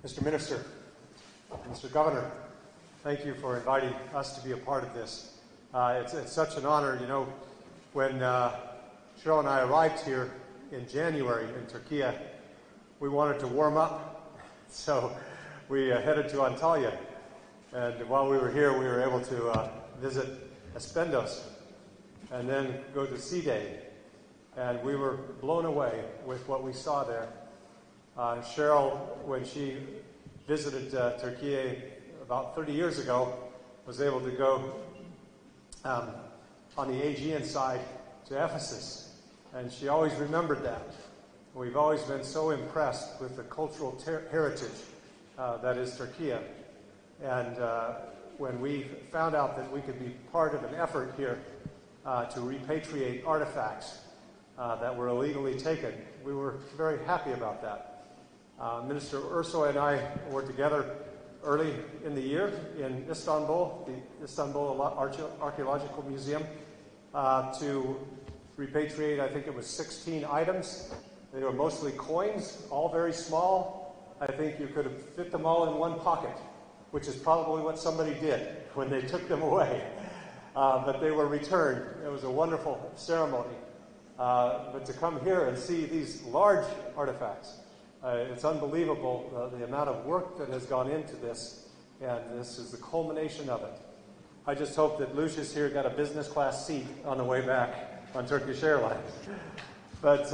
Mr. Minister, Mr. Governor, thank you for inviting us to be a part of this. It's such an honor. You know, when Cheryl and I arrived here in January in Turkey, we wanted to warm up, so we headed to Antalya. And while we were here, we were able to visit Aspendos and then go to Side. And we were blown away with what we saw there. Cheryl, when she visited Türkiye about 30 years ago, was able to go on the Aegean side to Ephesus. And she always remembered that. We've always been so impressed with the cultural heritage that is Türkiye. And when we found out that we could be part of an effort here to repatriate artifacts that were illegally taken, we were very happy about that. Minister Ersoy and I were together early in the year in Istanbul, the Istanbul Archaeological Museum, to repatriate, I think it was 16 items. They were mostly coins, all very small. I think you could have fit them all in one pocket, which is probably what somebody did when they took them away. But they were returned. It was a wonderful ceremony. But to come here and see these large artifacts, it's unbelievable the amount of work that has gone into this, and this is the culmination of it. I just hope that Lucius here got a business class seat on the way back on Turkish Airlines. But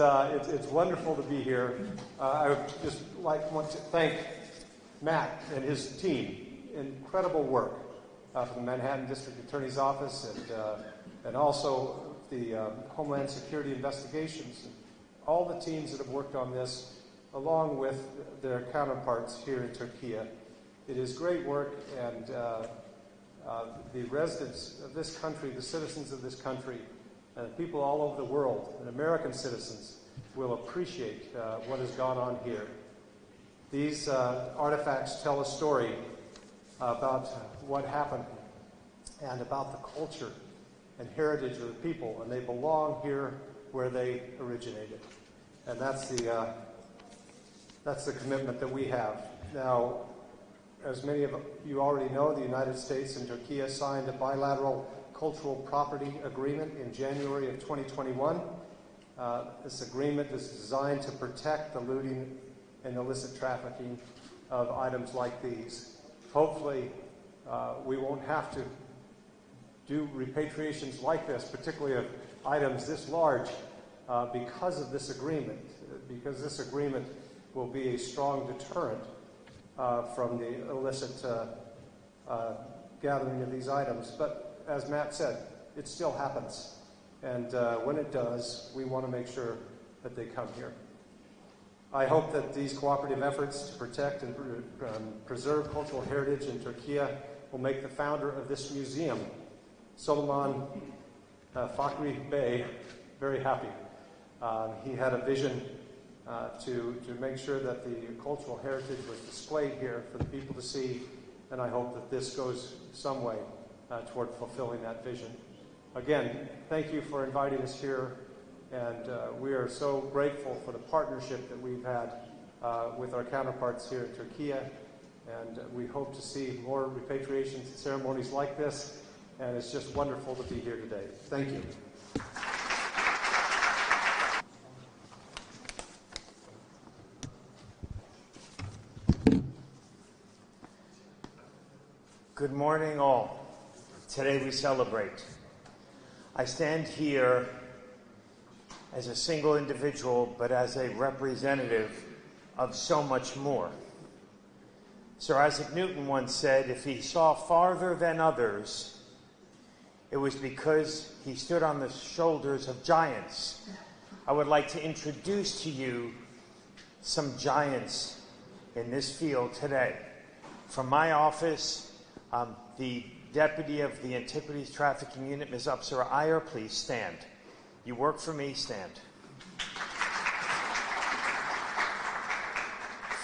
it's wonderful to be here. I would just want to thank Matt and his team. Incredible work from the Manhattan District Attorney's Office and also the Homeland Security Investigations. All the teams that have worked on this, along with their counterparts here in Turkey. It is great work, and the residents of this country, the citizens of this country, and people all over the world, and American citizens, will appreciate what has gone on here. These artifacts tell a story about what happened and about the culture and heritage of the people, and they belong here where they originated. And that's the commitment that we have. Now, as many of you already know, the United States and Turkey signed a bilateral cultural property agreement in January of 2021. This agreement is designed to protect the looting and illicit trafficking of items like these. Hopefully, we won't have to do repatriations like this, particularly of items this large, because of this agreement, because this agreement will be a strong deterrent from the illicit gathering of these items. But as Matt said, it still happens. And when it does, we want to make sure that they come here. I hope that these cooperative efforts to protect and preserve cultural heritage in Turkey will make the founder of this museum, Solomon Fakhri Bey, very happy. He had a vision to make sure that the cultural heritage was displayed here for the people to see, and I hope that this goes some way toward fulfilling that vision. Again, thank you for inviting us here, and we are so grateful for the partnership that we've had with our counterparts here in Turkey, and we hope to see more repatriation ceremonies like this, and it's just wonderful to be here today. Thank you. Good morning, all. Today we celebrate. I stand here as a single individual, but as a representative of so much more. Sir Isaac Newton once said, if he saw farther than others, it was because he stood on the shoulders of giants. I would like to introduce to you some giants in this field today. From my office, the Deputy of the Antiquities Trafficking Unit, Ms. Upsara Iyer, please stand. You work for me, stand.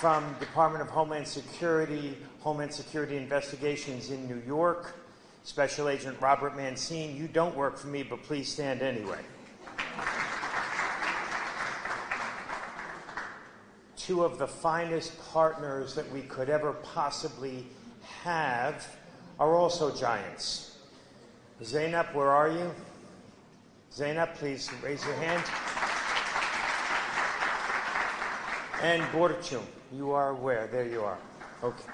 From Department of Homeland Security Investigations in New York, Special Agent Robert Mancine, you don't work for me, but please stand anyway. two of the finest partners that we could ever possibly have are also giants. Zainab, where are you? Zainab, please raise your hand. And Borchum, you are where? There you are. Okay.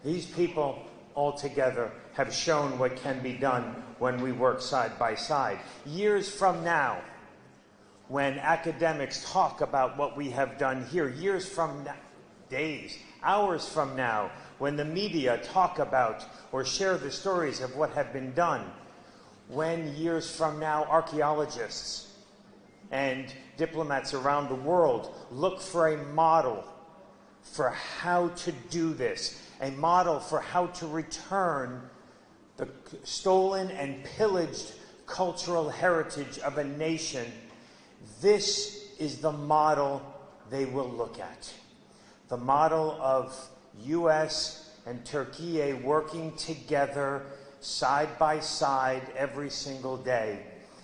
These people all together have shown what can be done when we work side by side. Years from now, when academics talk about what we have done here, years from now, days, hours from now, when the media talk about or share the stories of what have been done, when years from now archaeologists and diplomats around the world look for a model for how to do this, a model for how to return the stolen and pillaged cultural heritage of a nation, this is the model they will look at. The model of U.S. and Türkiye working together side by side every single day.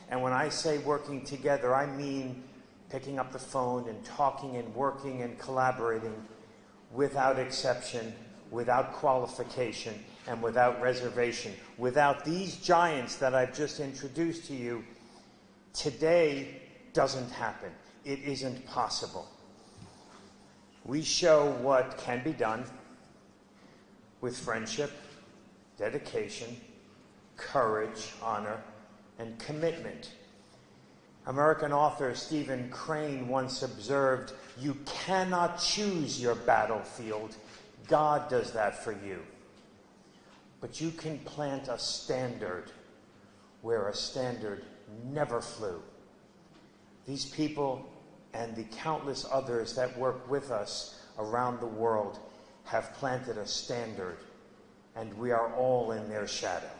And when I say working together, I mean picking up the phone and talking and working and collaborating without exception, without qualification, and without reservation. Without these giants that I've just introduced to you, today doesn't happen. It isn't possible. We show what can be done with friendship, dedication, courage, honor, and commitment. American author Stephen Crane once observed, "You cannot choose your battlefield. God does that for you. But you can plant a standard where a standard never flew." These people and the countless others that work with us around the world have planted a standard, and we are all in their shadow.